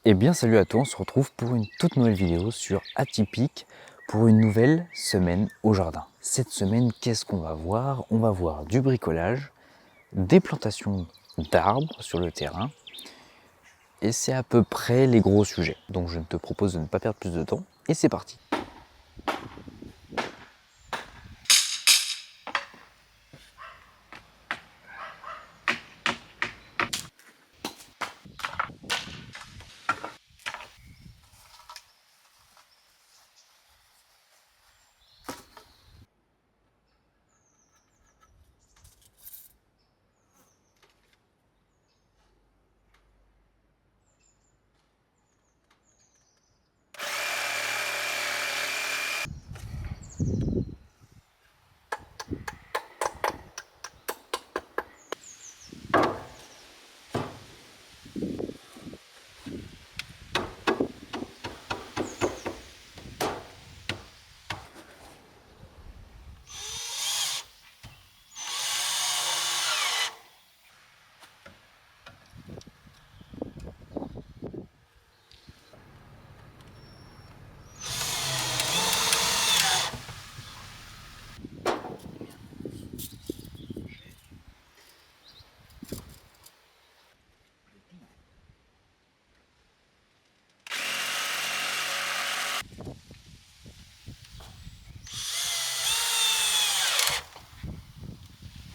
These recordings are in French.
Eh bien salut à toi, on se retrouve pour une toute nouvelle vidéo sur Atypique pour une nouvelle semaine au jardin. Cette semaine, qu'est-ce qu'on va voir? On va voir du bricolage, des plantations d'arbres sur le terrain et c'est à peu près les gros sujets. Donc je te propose de ne pas perdre plus de temps et c'est parti.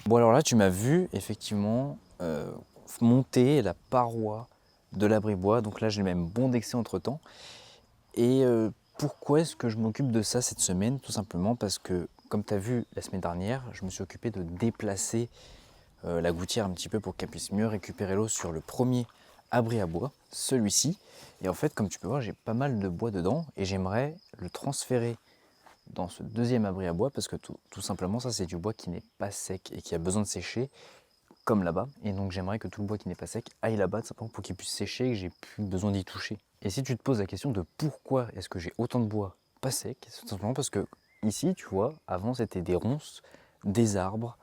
Bon alors là tu m'as vu effectivement monter la paroi de l'abri-bois, donc là j'ai même bondexé entre temps. Et pourquoi est-ce que je m'occupe de ça cette semaine? Tout simplement parce que, comme tu as vu la semaine dernière, je me suis occupé de déplacer la gouttière un petit peu pour qu'elle puisse mieux récupérer l'eau sur le premier abri à bois, celui-ci. Et en fait, comme tu peux voir, j'ai pas mal de bois dedans et j'aimerais le transférer dans ce deuxième abri à bois parce que tout simplement, ça c'est du bois qui n'est pas sec et qui a besoin de sécher comme là-bas. Et donc j'aimerais que tout le bois qui n'est pas sec aille là-bas simplement pour qu'il puisse sécher et que j'ai plus besoin d'y toucher. Et si tu te poses la question de pourquoi est-ce que j'ai autant de bois pas sec, c'est tout simplement parce que ici, tu vois, avant c'était des ronces, des arbres,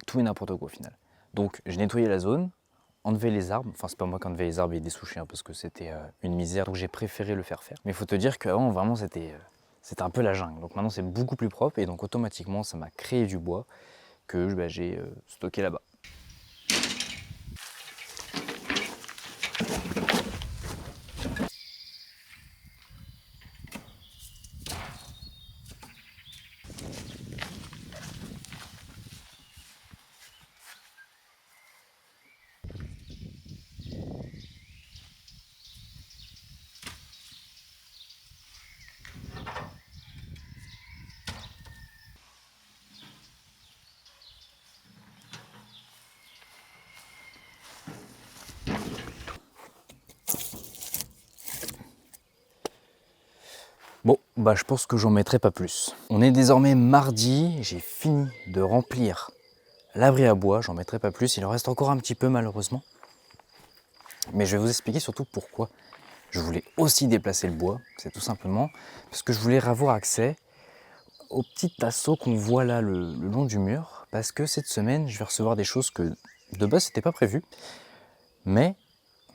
tout et n'importe quoi au final. Donc j'ai nettoyé la zone, enlevé les arbres, enfin c'est pas moi qui ai enlevé les arbres et des souchés hein, parce que c'était une misère, donc j'ai préféré le faire faire. Mais il faut te dire qu'avant vraiment c'était un peu la jungle, donc maintenant c'est beaucoup plus propre et donc automatiquement ça m'a créé du bois que bah, j'ai stocké là-bas. Bon, bah je pense que j'en mettrai pas plus. On est désormais mardi, j'ai fini de remplir l'abri à bois, j'en mettrai pas plus, il en reste encore un petit peu malheureusement. Mais je vais vous expliquer surtout pourquoi je voulais aussi déplacer le bois, c'est tout simplement parce que je voulais avoir accès au petit tasseau qu'on voit là le long du mur, parce que cette semaine je vais recevoir des choses que de base c'était pas prévu, mais,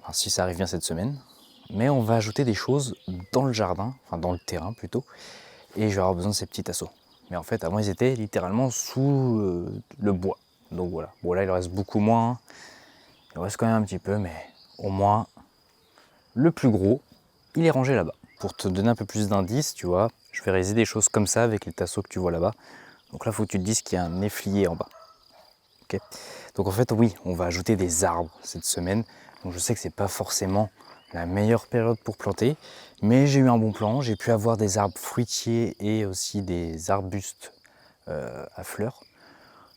enfin, si ça arrive bien cette semaine, mais on va ajouter des choses dans le jardin, enfin dans le terrain plutôt, et je vais avoir besoin de ces petits tasseaux. Mais en fait, avant, ils étaient littéralement sous le bois. Donc voilà. Bon, là, il en reste beaucoup moins. Il en reste quand même un petit peu, mais au moins, le plus gros, il est rangé là-bas. Pour te donner un peu plus d'indices, tu vois, je vais réaliser des choses comme ça avec les tasseaux que tu vois là-bas. Donc là, il faut que tu te dises qu'il y a un efflier en bas. Okay. Donc en fait, oui, on va ajouter des arbres cette semaine. Donc je sais que c'est pas forcément la meilleure période pour planter, mais j'ai eu un bon plan. J'ai pu avoir des arbres fruitiers et aussi des arbustes à fleurs.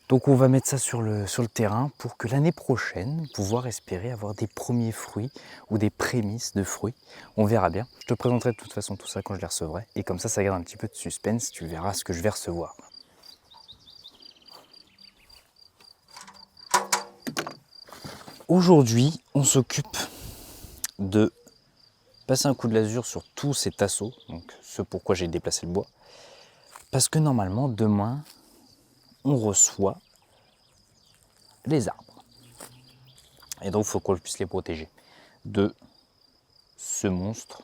Donc on va mettre ça sur le terrain pour que l'année prochaine, pouvoir espérer avoir des premiers fruits ou des prémices de fruits. On verra bien. Je te présenterai de toute façon tout ça quand je les recevrai. Et comme ça garde un petit peu de suspense. Tu verras ce que je vais recevoir. Aujourd'hui, on s'occupe de passer un coup de lasure sur tous ces tasseaux, donc ce pourquoi j'ai déplacé le bois. Parce que normalement, demain, on reçoit les arbres. Et donc, il faut qu'on puisse les protéger de ce monstre,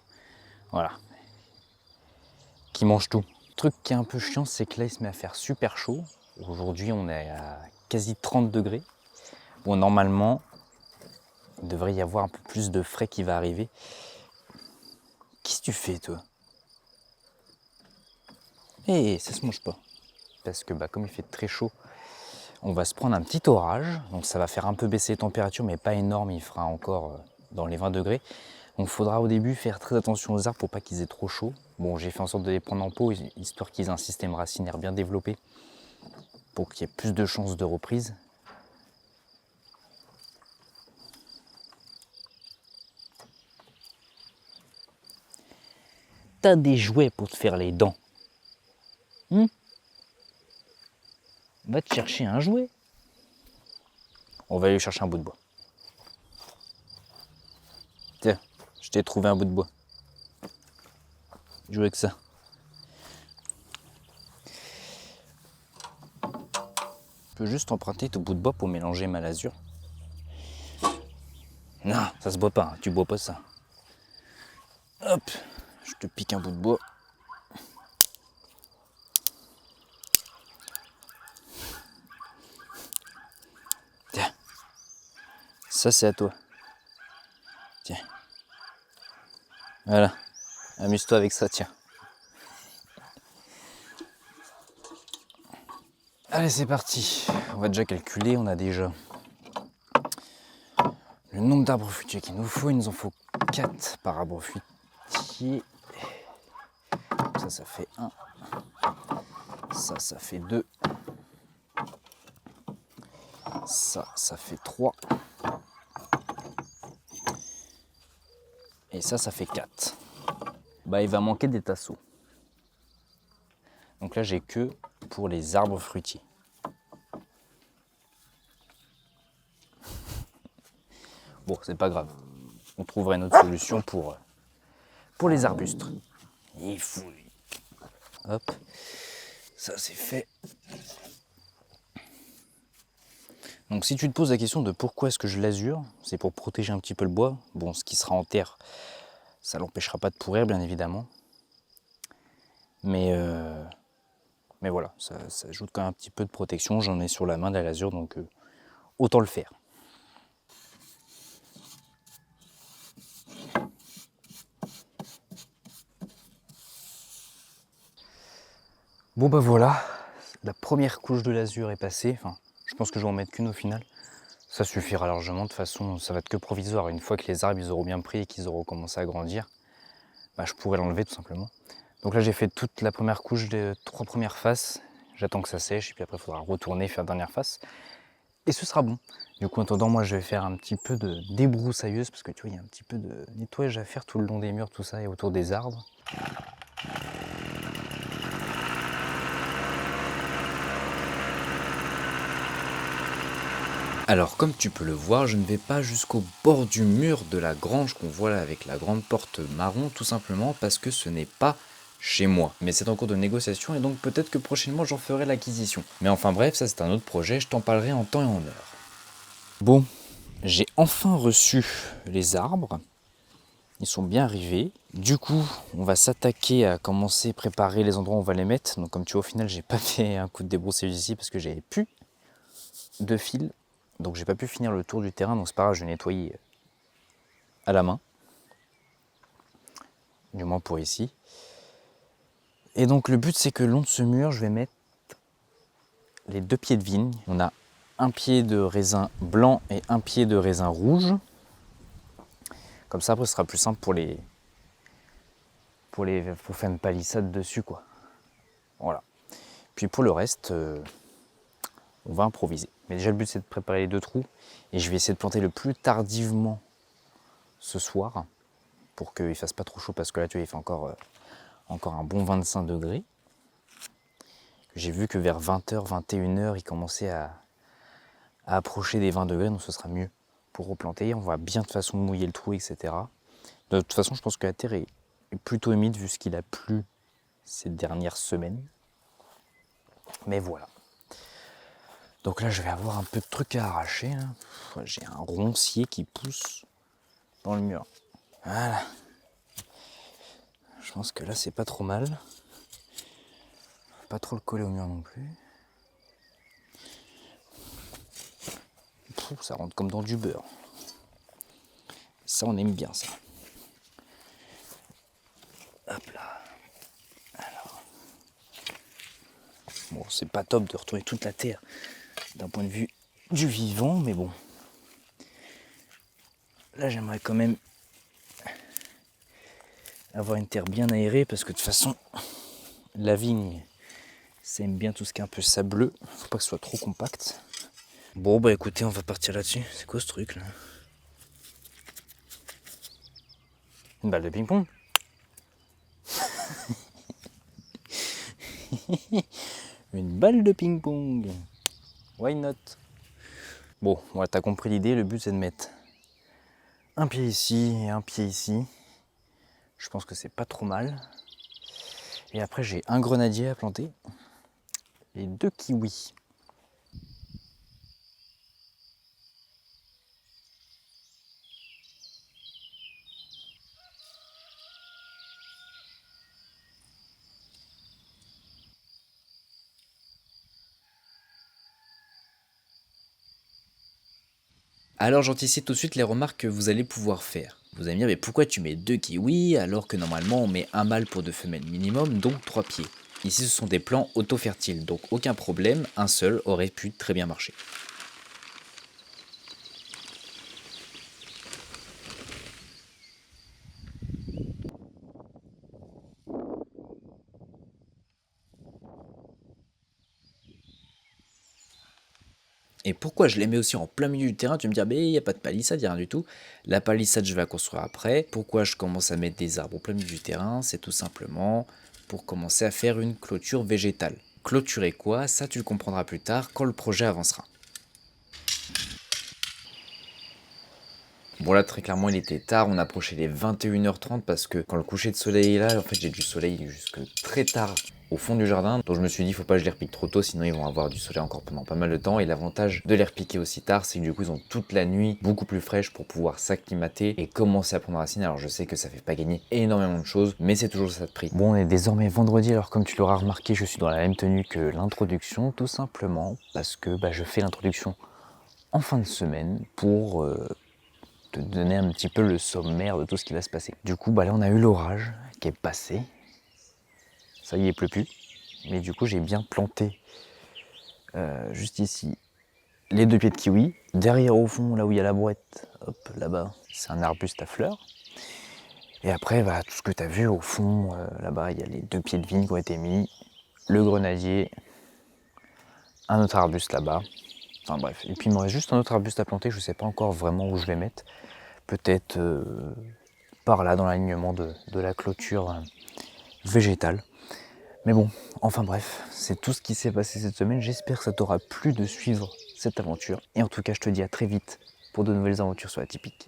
voilà, qui mange tout. Le truc qui est un peu chiant, c'est que là il se met à faire super chaud. Aujourd'hui on est à quasi 30 degrés. Bon, normalement, il devrait y avoir un peu plus de frais qui va arriver. Qu'est-ce que tu fais, toi? Eh, ça se mange pas. Parce que comme il fait très chaud, on va se prendre un petit orage. Donc ça va faire un peu baisser les températures, mais pas énorme. Il fera encore dans les 20 degrés. Donc il faudra au début faire très attention aux arbres pour pas qu'ils aient trop chaud. Bon, j'ai fait en sorte de les prendre en pot, histoire qu'ils aient un système racinaire bien développé, pour qu'il y ait plus de chances de reprise. T'as des jouets pour te faire les dents. Va te chercher un jouet. On va aller chercher un bout de bois. Tiens, je t'ai trouvé un bout de bois. Joue avec ça. Tu peux juste emprunter ton bout de bois pour mélanger ma lasure. Non, ça se boit pas, hein. Tu bois pas ça. Hop, je te pique un bout de bois. Tiens, ça c'est à toi. Tiens. Voilà, amuse-toi avec ça, tiens. Allez, c'est parti. On va déjà calculer, on a déjà le nombre d'arbres fruitiers qu'il nous faut. Il nous en faut 4 par arbre fruitier. Ça fait 1. Ça fait 2. Ça fait 3. Et ça fait 4. Il va manquer des tasseaux. Donc là, j'ai que pour les arbres fruitiers. Bon, c'est pas grave. On trouvera une autre solution pour les arbustes. Il faut... Hop, ça c'est fait. Donc si tu te poses la question de pourquoi est-ce que je lasure, c'est pour protéger un petit peu le bois. Bon, ce qui sera en terre, ça l'empêchera pas de pourrir, bien évidemment. Mais voilà, ça ajoute quand même un petit peu de protection. J'en ai sur la main de la lasure, donc autant le faire. Bon voilà, la première couche de lasure est passée. Enfin, je pense que je vais en mettre qu'une au final. Ça suffira largement, de toute façon ça va être que provisoire. Une fois que les arbres ils auront bien pris et qu'ils auront commencé à grandir, je pourrai l'enlever tout simplement. Donc là j'ai fait toute la première couche des 3 premières faces. J'attends que ça sèche et puis après il faudra retourner faire la dernière face. Et ce sera bon. Du coup en attendant, moi je vais faire un petit peu de débroussailleuse parce que tu vois il y a un petit peu de nettoyage à faire tout le long des murs, tout ça et autour des arbres. Alors comme tu peux le voir, je ne vais pas jusqu'au bord du mur de la grange qu'on voit là avec la grande porte marron, tout simplement parce que ce n'est pas chez moi. Mais c'est en cours de négociation et donc peut-être que prochainement j'en ferai l'acquisition. Mais enfin bref, ça c'est un autre projet, je t'en parlerai en temps et en heure. Bon, j'ai enfin reçu les arbres. Ils sont bien arrivés. Du coup, on va s'attaquer à commencer à préparer les endroits où on va les mettre. Donc comme tu vois, au final, j'ai pas fait un coup de débroussailleuse ici parce que j'avais plus de fil. Donc j'ai pas pu finir le tour du terrain, donc c'est pas grave, je vais nettoyer à la main. Du moins pour ici. Et donc le but c'est que le long de ce mur, je vais mettre les 2 pieds de vigne. On a un pied de raisin blanc et un pied de raisin rouge. Comme ça après ce sera plus simple pour faire une palissade dessus quoi. Voilà. Puis pour le reste, on va improviser. Mais déjà le but c'est de préparer les 2 trous. Et je vais essayer de planter le plus tardivement ce soir. Pour qu'il ne fasse pas trop chaud parce que là tu vois il fait encore un bon 25 degrés. J'ai vu que vers 20h, 21h, il commençait à approcher des 20 degrés, donc ce sera mieux pour replanter. On va bien de toute façon mouiller le trou, etc. De toute façon, je pense que la terre est plutôt humide vu ce qu'il a plu ces dernières semaines. Mais voilà. Donc là, je vais avoir un peu de trucs à arracher. J'ai un roncier qui pousse dans le mur. Voilà. pense que là c'est pas trop mal. Pas trop le coller au mur non plus. Ça rentre comme dans du beurre. Ça on aime bien ça. Hop là. Alors. Bon, c'est pas top de retourner toute la terre d'un point de vue du vivant, mais bon. Là j'aimerais quand même avoir une terre bien aérée parce que de toute façon la vigne ça aime bien tout ce qui est un peu sableux. Faut pas que ce soit trop compact. Bon bah écoutez, on va partir là-dessus. C'est quoi ce truc là? Une balle de ping-pong. Une balle de ping-pong. Why not? Bon, voilà, t'as compris l'idée. Le but c'est de mettre un pied ici et un pied ici. Je pense que c'est pas trop mal. Et après j'ai un grenadier à planter et 2 kiwis. Alors j'anticipe tout de suite les remarques que vous allez pouvoir faire. Vous allez me dire, mais pourquoi tu mets 2 kiwis alors que normalement on met un mâle pour 2 femelles minimum, donc 3 pieds. Ici ce sont des plants auto-fertiles, donc aucun problème, un seul aurait pu très bien marcher. Et pourquoi je les mets aussi en plein milieu du terrain? Tu vas me dire, mais il n'y a pas de palissade, il n'y a rien du tout. La palissade, je vais la construire après. Pourquoi je commence à mettre des arbres au plein milieu du terrain? C'est tout simplement pour commencer à faire une clôture végétale. Clôturer quoi? Ça, tu le comprendras plus tard quand le projet avancera. Bon là très clairement il était tard, on approchait les 21h30 parce que quand le coucher de soleil est là, en fait j'ai du soleil jusque très tard au fond du jardin. Donc je me suis dit faut pas que je les repique trop tôt sinon ils vont avoir du soleil encore pendant pas mal de temps. Et l'avantage de les repiquer aussi tard c'est que du coup ils ont toute la nuit beaucoup plus fraîche pour pouvoir s'acclimater et commencer à prendre racine. Alors je sais que ça fait pas gagner énormément de choses mais c'est toujours ça de prix. Bon on est désormais vendredi, alors comme tu l'auras remarqué je suis dans la même tenue que l'introduction, tout simplement parce que je fais l'introduction en fin de semaine pour te donner un petit peu le sommaire de tout ce qui va se passer. Du coup, là, on a eu l'orage qui est passé. Ça y est, il pleut plus. Mais du coup, j'ai bien planté juste ici les 2 pieds de kiwi. Derrière, au fond, là où il y a la boîte, hop, là-bas, c'est un arbuste à fleurs. Et après, tout ce que tu as vu au fond, là-bas, il y a les 2 pieds de vigne qui ont été mis, le grenadier, un autre arbuste là-bas. Enfin bref, et puis il me reste juste un autre arbuste à planter, je ne sais pas encore vraiment où je vais mettre. Peut-être par là, dans l'alignement de la clôture végétale. Mais bon, enfin bref, c'est tout ce qui s'est passé cette semaine. J'espère que ça t'aura plu de suivre cette aventure. Et en tout cas, je te dis à très vite pour de nouvelles aventures sur Atypique.